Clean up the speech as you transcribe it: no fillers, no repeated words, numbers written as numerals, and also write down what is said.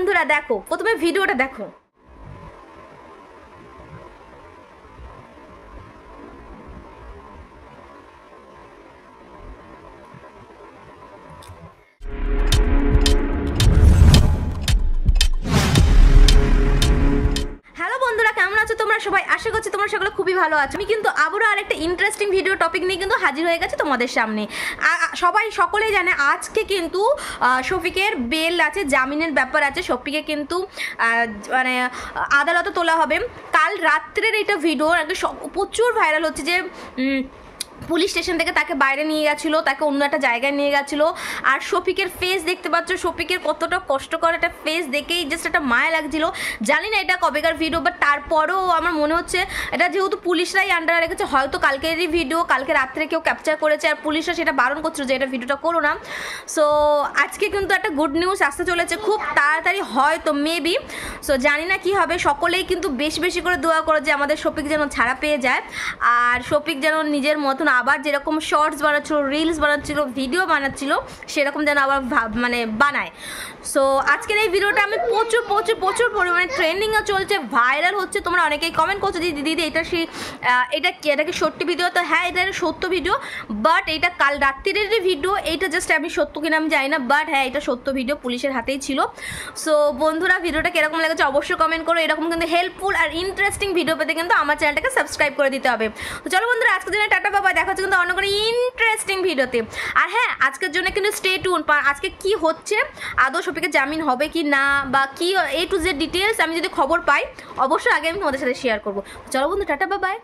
বন্ধুরা দেখো, প্রথমে ভিডিওটা দেখো। হ্যালো বন্ধুরা, কেমন আছো তোমরা সবাই? আশা করছি তোমরা সকলে খুবই ভালো আছো। আমি কিন্তু আবারও আরেকটা ইন্টারেস্টিং ভিডিও টপিক নিয়ে কিন্তু হাজির হয়ে গেছে তোমাদের সামনে। সকলেই জানে আজকে কিন্তু শফিকের বেল আছে, জামিনের ব্যাপার আছে। শফিকে কিন্তু মানে আদালতে তোলা হবে। কাল রাত্রের এইটা ভিডিও প্রচুর ভাইরাল হচ্ছে যে পুলিশ স্টেশন থেকে তাকে বাইরে নিয়ে গেছিলো, তাকে অন্য একটা জায়গায় নিয়ে গেছিলো। আর শফিকের ফেস দেখতে পাচ্ছ, শফিকের কতটা কষ্টকর একটা ফেস দেখেই জাস্ট একটা মায়া লাগছিল। জানি না এটা কবেকার ভিডিও, বাট তারপরেও আমার মনে হচ্ছে এটা যেহেতু পুলিশরাই আন্ডারে রেখেছে, হয়তো কালকেরই ভিডিও, কালকে রাত্রে কেউ ক্যাপচার করেছে আর পুলিশরা সেটা বারণ করছিল যে এটা ভিডিওটা করো না। সো আজকে কিন্তু একটা গুড নিউজ আসতে চলেছে খুব তাড়াতাড়ি, হয়তো মেবি। সো জানি না কি হবে। সকলেই কিন্তু বেশি বেশি করে দোয়া করো যে আমাদের শফিক যেন ছাড়া পেয়ে যায়, আর শফিক যেন নিজের মতন আবার যেরকম শর্টস বানাচ্ছিল, রিলস বানাচ্ছিল, ভিডিও বানাচ্ছিল, সেরকম যেন আবার মানে বানায়। সো আজকের এই ভিডিওটা আমি প্রচুর প্রচুর প্রচুর পরিমাণে ট্রেন্ডিংও চলছে, ভাইরাল হচ্ছে। তোমরা অনেকেই কমেন্ট করছো দিদি এটা কি সত্যি ভিডিও? তো হ্যাঁ, এটা সত্য ভিডিও, বাট এটা কাল রাত্রিরেরই ভিডিও। এইটা জাস্ট আমি সত্য কিনা আমি জানি না, বাট হ্যাঁ এটা সত্য ভিডিও, পুলিশের হাতেই ছিল। সো বন্ধুরা, ভিডিওটা কিরকম লেগেছে অবশ্যই কমেন্ট করো। এরকম কিন্তু হেল্পফুল আর ইন্টারেস্টিং ভিডিও পেতে কিন্তু আমার চ্যানেলটাকে সাবস্ক্রাইব করে দিতে হবে। তো চলো বন্ধুরা, আজকের জন্য টাটা বাবা, দেখা হচ্ছে কিন্তু অন্য কোনো ইন্টারেস্টিং ভিডিওতে। আর হ্যাঁ, আজকের জন্য কিন্তু স্টে টিউন। আজকে কি হচ্ছে, আদৌ শফিকের জামিন হবে কি না, বা কি A to Z ডিটেলস আমি যদি খবর পাই অবশ্যই আগে আমি তোমাদের সাথে শেয়ার করবো। চলো বন্ধু, টাটা বাবাই।